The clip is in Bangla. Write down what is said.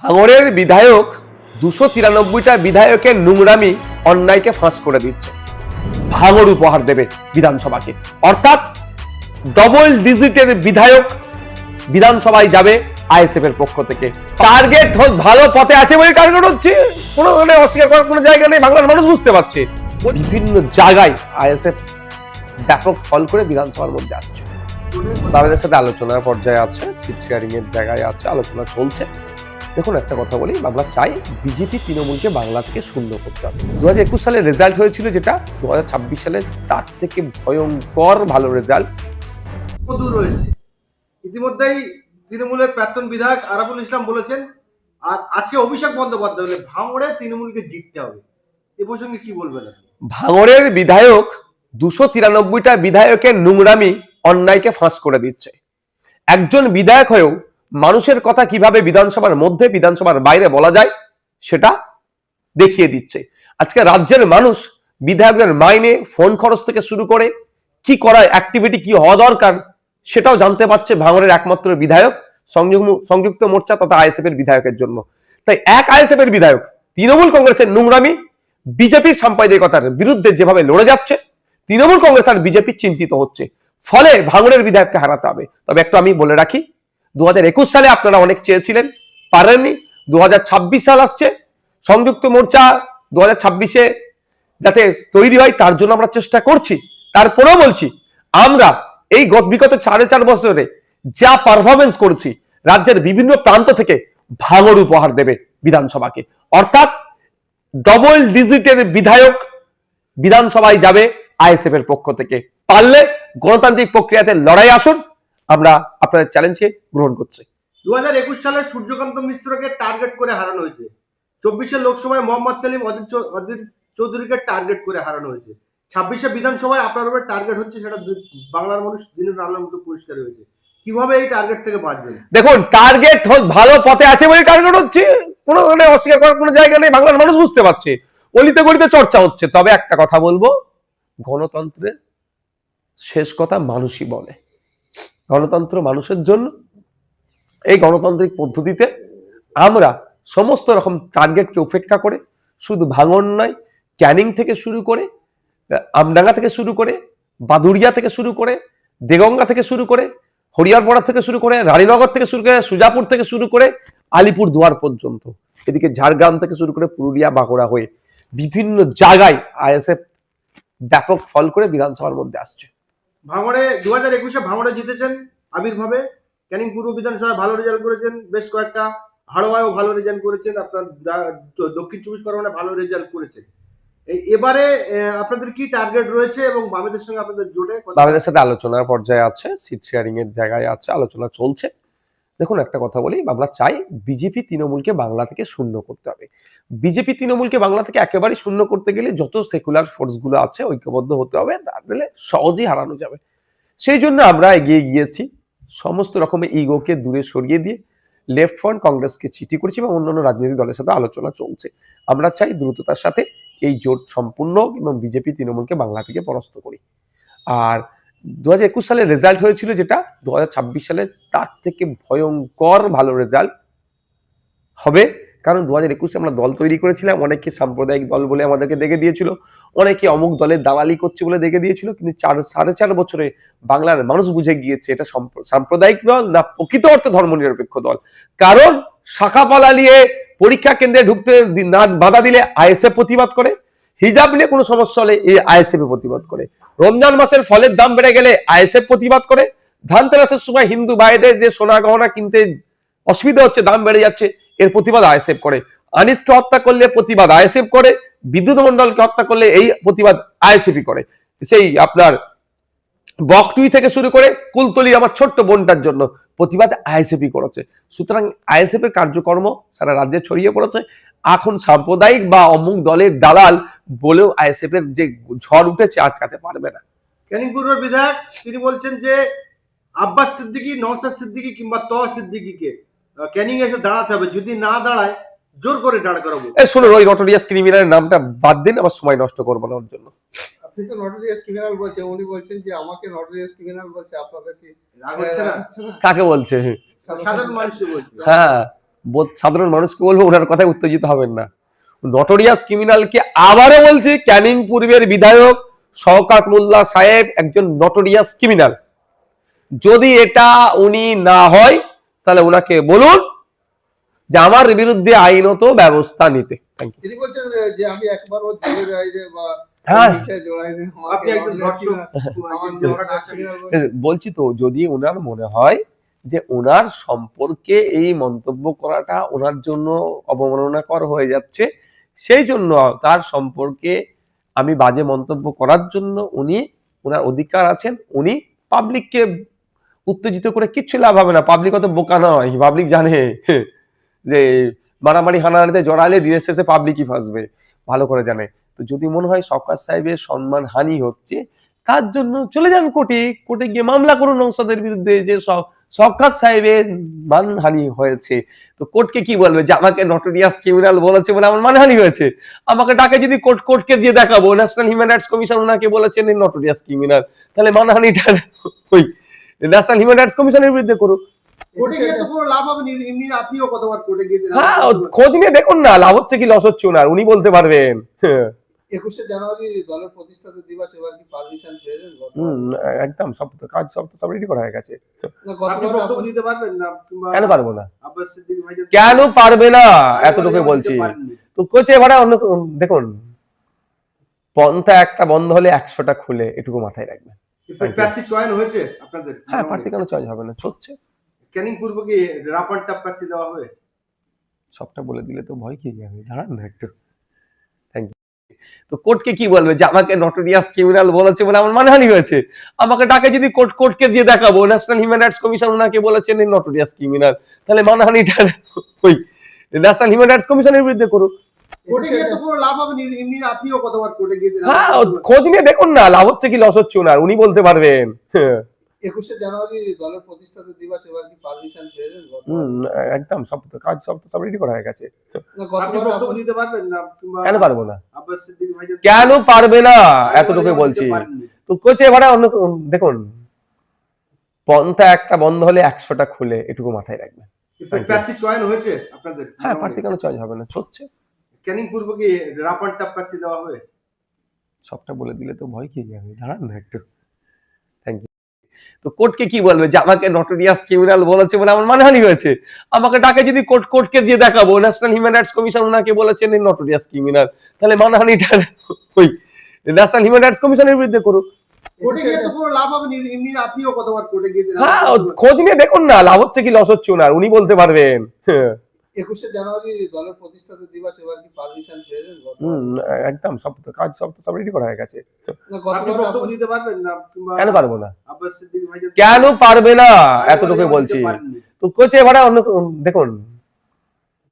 ভাঙড়ের বিধায়ক 293টা বিধায়কের নোংরামি অন্যায়কে ফাঁস করে দিচ্ছে। ভাঙড় উপহার দেবে বিধানসভাকে, অর্থাৎ ডবল ডিজিটের বিধায়ক বিধানসভায় যাবে আইএসএফ এর পক্ষ থেকে। টার্গেট ভালো পথে আছে বলে টার্গেট হচ্ছে, কোনো ধরনের অস্বীকার করার কোনো জায়গা নেই। বাংলার মানুষ বুঝতে পারছে বিভিন্ন জায়গায় আইএসএফ ব্যাপক ফল করে বিধানসভার মধ্যে আসছে। তাদের সাথে আলোচনার পর্যায়ে আছে, সিট শেয়ারিং এর জায়গায় আছে, আলোচনা চলছে। দেখুন, একটা কথা বলি, আমরা চাই বিজেপি তৃণমূলকে বাংলা থেকে শূন্য করতে হবে। 2021 সালে রেজাল্ট হয়েছিল যেটা, 2026 সালে তার থেকে ভয়ঙ্কর ভালো রেজাল্ট রয়েছে। ইতিমধ্যেই তৃণমূলের প্রাক্তন বিধায়ক আরাফুল ইসলাম বলেছেন, আর আজকে অভিষেক বন্দ্যোপাধ্যায় বলে ভাঙড়ে তৃণমূলকে জিততে হবে। এ প্রসঙ্গে কি বলবেন? ভাঙড়ের বিধায়ক 293টা বিধায়কের নোংরামি অন্যায়কে ফাঁস করে দিচ্ছে। একজন বিধায়ক হয়েও মানুষের কথা কিভাবে বিধানসভার মধ্যে বিধানসভার বাইরে বলা যায় সেটা দেখিয়ে দিচ্ছে। আজকে রাজ্যের মানুষ বিধায়কদের মাইনে, ফোন খরচ থেকে শুরু করে কি করার অ্যাক্টিভিটি কি হওয়া দরকার সেটাও জানতে পারছে ভাঙড়ের একমাত্র বিধায়ক, সংযুক্ত মোর্চা তথা আইএসএফ এর বিধায়কের জন্য। তাই এক আইএসএফ এর বিধায়ক তৃণমূল কংগ্রেসের নোংরামি, বিজেপির সাম্প্রদায়িকতার বিরুদ্ধে যেভাবে লড়ে যাচ্ছে, তৃণমূল কংগ্রেস আর বিজেপি চিন্তিত হচ্ছে। ফলে ভাঙড়ের বিধায়ককে হারাতে হবে। তবে একটু আমি বলে রাখি, 2021 সালে আপনারা অনেক চেয়েছিলেন, পারেননি। 2026 সাল আসছে, সংযুক্ত মোর্চা 2026-এ যাতে তৈরি হয় তার জন্য আমরা চেষ্টা করছি। তারপরেও বলছি, আমরা এই বিগত 4.5 বছরে যা পারফরমেন্স করছি, রাজ্যের বিভিন্ন প্রান্ত থেকে ভাঙড় উপহার দেবে বিধানসভাকে, অর্থাৎ ডবল ডিজিটের বিধায়ক বিধানসভায় যাবে আইএসএফ এর পক্ষ থেকে। পারলে গণতান্ত্রিক প্রক্রিয়াতে লড়াই আসুন, আমরা আপনাদের চ্যালেঞ্জকে গ্রহণ করছি। 2021 সালে সূর্যকান্ত মিশ্রকে টার্গেট করে হারানো হয়েছে। 24-এর লোকসভায় মোহাম্মদ সেলিম অজিত চৌধুরীকে টার্গেট করে হারানো হয়েছে। 26-এ বিধানসভায় আপনার উপরে টার্গেট হচ্ছে, সেটা বাংলার মানুষ দিনের আলোর মতো পরিষ্কার হয়েছে। কিভাবে এই টার্গেট থেকে বাঁচবেন? দেখুন, টার্গেট ভালো পথে আছে বলে টার্গেট হচ্ছে, কোনো ধরনের অস্বীকার করার কোনো জায়গা নেই। বাংলার মানুষ বুঝতে পারছে, অলিতে গলিতে চর্চা হচ্ছে। তবে একটা কথা বলবো, গণতন্ত্রের শেষ কথা মানুষই বলে। গণতন্ত্র মানুষের জন্য। এই গণতান্ত্রিক পদ্ধতিতে আমরা সমস্ত রকম টার্গেটকে উপেক্ষা করে শুধু ভাঙড় নয়, ক্যানিং থেকে শুরু করে, আমডাঙ্গা থেকে শুরু করে, বাদুড়িয়া থেকে শুরু করে, দেগঙ্গা থেকে শুরু করে, হরিয়ারপাড়া থেকে শুরু করে, রানীনগর থেকে শুরু করে, সুজাপুর থেকে শুরু করে আলিপুর দুয়ার পর্যন্ত, এদিকে ঝাড়গ্রাম থেকে শুরু করে পুরুলিয়া, বাঁকুড়া হয়ে বিভিন্ন জায়গায় আইএসএফ ব্যাপক ফল করে বিধানসভার মধ্যে আসছে। ভাঙড়ে 2021-এ ভাঙড়ে জিতেছেন আবির্ভাবে, ক্যানিং পূর্ব বিধানসভায় ভালো রেজাল্ট করেছেন, বেশ কয়েকটা হাড়োয়ায়ও ভালো রেজাল্ট করেছেন, আপনার দক্ষিণ 24 পরগনায় ভালো রেজাল্ট করেছেন। এবারে আপনাদের কি টার্গেট রয়েছে এবং বামেদের সঙ্গে আপনাদের জোটে? বামেদের সাথে আলোচনার পর্যায়ে আছে, সিট শেয়ারিং এর জায়গায় আছে, আলোচনা চলছে। দেখুন, একটা কথা বলি, আমরা চাই বিজেপি তৃণমূলকে বাংলা থেকে শূন্য করতে হবে। বিজেপি তৃণমূলকে বাংলা থেকে একেবারে শূন্য করতে গেলে যত সেকুলার ফোর্স গুলো আছে ঐক্যবদ্ধ হতে হবে, তাহলে সহজেই হারানো যাবে। সেই জন্য আমরা এগিয়ে গিয়েছি, সমস্ত রকমের ইগোকে দূরে সরিয়ে দিয়ে লেফট ফ্রন্ট কংগ্রেসকে চিঠি করেছি এবং অন্যান্য রাজনৈতিক দলের সাথে আলোচনা চলছে। আমরা চাই দ্রুততার সাথে এই জোট সম্পূর্ণ এবং বিজেপি তৃণমূলকে বাংলা থেকে পরাস্ত করি। আর 2021 সালে রেজাল্ট হয়েছিল যেটা, 2026 সালে তার থেকে ভয়ঙ্কর ভালো রেজাল্ট হবে। কারণ 2021-এ আমরা দল তৈরি করেছিলাম, অনেকে সাম্প্রদায়িক দল বলে আমাদেরকে দেখে দিয়েছিল, অনেকে অমুক দলের দালালি করছে বলে দেখে দিয়েছিল। কিন্তু 4.5 বছরে বাংলার মানুষ বুঝে গিয়েছে এটা সাম্প্রদায়িক দল না প্রকৃত অর্থে ধর্মনিরপেক্ষ দল। কারণ শাখা পালা নিয়ে পরীক্ষা কেন্দ্রে ঢুকতে না বাধা দিলে আইএসএফ প্রতিবাদ করে, হিজাব নিয়ে কোনো সমস্যা হলে এই আইএসএফ প্রতিবাদ করে, রমজান মাসের ফলের দাম বেড়ে গেলে আইএসএফ প্রতিবাদ করে, ধানতেরাসের সময় হিন্দু ভাইদের যে সোনা গহনা কিনতে অসুবিধা হচ্ছে, দাম বেড়ে যাচ্ছে, এর প্রতিবাদ আইএসএফ করে। আনিসকে হত্যা করলে প্রতিবাদ আইএসএফ করে, বিদ্যুৎ মন্ডলকে হত্যা করলে এই প্রতিবাদ আইএসএফই করে। সেই আপনার বকটুই থেকে শুরু করে কুলতলি আমার ছোট্ট বোনটার জন্য প্রতিবাদ আইএসএফই করেছে। সুতরাং আইএসএফ এর কার্যকর্ম সারা রাজ্যে ছড়িয়ে পড়েছে। এখন সাম্প্রদায়িক বা অমুক দলের দালাল বলেও আইএসএফ এর যে ঝড় উঠেছে আটকাতে পারবে না। ক্যানিং পূর্বের বিধায়ক তিনি বলছেন যে আব্বাস সিদ্দিকী, নওশাদ সিদ্দিকী কিংবা তহ সিদ্দিকীকে ক্যানিং এসে দাঁড়াতে হবে, যদি না দাঁড়ায় জোর করে দাঁড় করাবো। শুনুন, ওই নটোরিয়াস ক্রিমিনালের নামটা বাদ দিন, আমার সময় নষ্ট করবো না ওর জন্য। আপনি তো নটোরিয়াস ক্রিমিনাল বলছেন, উনি বলছেন যে আমাকে নটোরিয়াস ক্রিমিনাল বলছে। আপনাদের কি রাগ হচ্ছে না? কাকে বলছে? সাধারণ মানুষকে বলছে। হ্যাঁ, সাধারণ মানুষকে বলবো ওনার কথায় উত্তেজিত হবেন না। নটোরিয়াস ক্রিমিনালকে আবারও বলছি, ক্যানিং পূর্বের বিধায়ক শওকত মোল্লা সাহেব একজন নটোরিয়াস ক্রিমিনাল। যদি এটা উনি না হয় তাহলে ওনাকে বলুন যে আমার বিরুদ্ধে আইনত ব্যবস্থা নিতে। তিনি বলছেন যে আমি একবারও জেলে যাইনি বা হ্যাঁ। নিচে জড়াইনি, আপনি একজন দর্শক বলছি তো, যদি ওনার মনে হয় যে ওনার সম্পর্কে এই মন্তব্য করাটা ওনার জন্য অবমাননাকর হয়ে যাচ্ছে, সেই জন্য তার সম্পর্কে আমি বাজে মন্তব্য করার জন্য ওনার অধিকার আছেন। উনি পাবলিককে উত্তেজিত করে কিচ্ছু লাভ হবে না। পাবলিক অত বোকা নয়, পাবলিক জানে যে মারামারি হানাহানিতে জড়ালে দিনের শেষে পাবলিকই ফাঁসবে, ভালো করে জানে। তো যদি মনে হয় শওকত সাহেবের সম্মান হানি হচ্ছে, তার জন্য চলে যান কোর্টে, কোর্টে গিয়ে মামলা করুন নওশাদের বিরুদ্ধে যে শওকত সাহেবের মানহানি হয়েছে। তো কোর্টকে কি বলবে যে আমাকে নটোরিয়াস ক্রিমিনাল বলেছে বলে আমার মানহানি হয়েছে, আমাকে ডাকে যদি কোর্টকে দিয়ে দেখাবো ন্যাশনাল হিউম্যান রাইটস কমিশন ওনাকে বলেছেন নটোরিয়াস ক্রিমিনাল, তাহলে মানহানিটা ওই ন্যাশনাল হিউম্যান রাইটস কমিশনের বিরুদ্ধে করুক। কোর্টে গিয়ে তো কোনো লাভ হবে না, এমনি আপনিও কতবার কোর্টে গিয়েছেন। হ্যাঁ, খোঁজ নিয়ে দেখুন না, লাভ হচ্ছে কি লস হচ্ছে ওনার, উনি বলতে পারবেন। 21শে জানুয়ারি দলের প্রতিষ্ঠাতা দিবস, এবার কি পারমিশন পেলেন? একদম সব রেডি করা হয়ে গেছে। আপনি গতবার বক্তব্য দিতে পারবেন না? কিংবা কেন পারবো না? আব্বাস সিদ্দিকী ভাইজান কেন পারবে না? এতটুকু দিতে বলছি। পারেননি। তো কোচে ভাড়া অন্য দেখুন, পন্থা একটা বন্ধ হলে 100টা খুলে, এটুকু মাথায় রাখবেন। প্রার্থী চয়ন হয়েছে আপনাদের? হ্যাঁ, প্রার্থী কেন চয়েস হবে না, হচ্ছে। ক্যানিং পূর্ব কি রাপারটা প্রার্থী দেওয়া হবে? সবটা বলে দিলে তো ভয় কি যাবে, দাঁড়ান না একটু। Thank you. তো কোর্টকে কি বলবে যে আমাকে নটোরিয়াস ক্রিমিনাল বলেছে বলে আমার মানহানি হয়েছে, আমাকে ডাকে যদি কোর্টকে দিয়ে দেখাবো ন্যাশনাল হিউম্যান রাইটস কমিশন ওনাকে বলেছেন নটোরিয়াস ক্রিমিনাল, তাহলে মানহানিটা ওই ন্যাশনাল হিউম্যান রাইটস কমিশনের বিরুদ্ধে করুক। কোর্টে গিয়ে তো কোনো লাভ হবে না, এমনি আপনিও কতবার কোর্টে গিয়েছেন। হ্যাঁ, খোঁজ নিয়ে দেখুন না, লাভ হচ্ছে কি লস হচ্ছে ওনার, উনি বলতে পারবেন। 21শে জানুয়ারি দলের প্রতিষ্ঠাতা দিবস, এবার কি পারমিশন পেলেন? একদম সব রেডি করা হয়ে গেছে। আপনি গতবার বক্তব্য দিতে পারবেন না? কিংবা কেন পারবো না? আব্বাস সিদ্দিকী ভাইজান কেন পারবে না? এতটুকু দিতে বলছি। পারেননি। তো কোচে ভাড়া অন্য দেখুন, পন্থা একটা বন্ধ হলে 100টা খুলে, এটুকু মাথায় রাখবেন। প্রার্থী চয়ন হয়েছে আপনাদের? হ্যাঁ, প্রার্থী কেন চয়েস হবে না, হচ্ছে। ক্যানিং পূর্ব কি রাপারটা প্রার্থী দেওয়া হবে? সবটা বলে দিলে তো ভয় কি যাবে, দাঁড়ান না একটু। Thank you. তো কোর্টকে কি বলবে যে আমাকে নটোরিয়াস ক্রিমিনাল বলেছে বলে আমার মানহানি হয়েছে, আমাকে ডাকে যদি কোর্টকে দিয়ে দেখাবো ন্যাশনাল হিউম্যান রাইটস কমিশন ওনাকে বলেছেন নটোরিয়াস ক্রিমিনাল, তাহলে মানহানিটা ওই ন্যাশনাল হিউম্যান রাইটস কমিশনের বিরুদ্ধে করুক। কোর্টে গিয়ে তো কোনো লাভ হবে না, এমনি আপনিও কতবার কোর্টে গিয়েছেন। হ্যাঁ, খোঁজ নিয়ে দেখুন না, লাভ হচ্ছে কি লস হচ্ছে ওনার, উনি বলতে পারবেন। 21শে জানুয়ারি দলের প্রতিষ্ঠাতা দিবস, এবার কি পারমিশন পেলেন? একদম সব রেডি করা হয়ে গেছে। আপনি গতবার বক্তব্য দিতে পারবেন না? কিংবা কেন পারবো না? আব্বাস সিদ্দিকী ভাইজান কেন পারবে না? এতটুকু দিতে বলছি। পারেননি। তো কোচে ভাড়া অন্য দেখুন,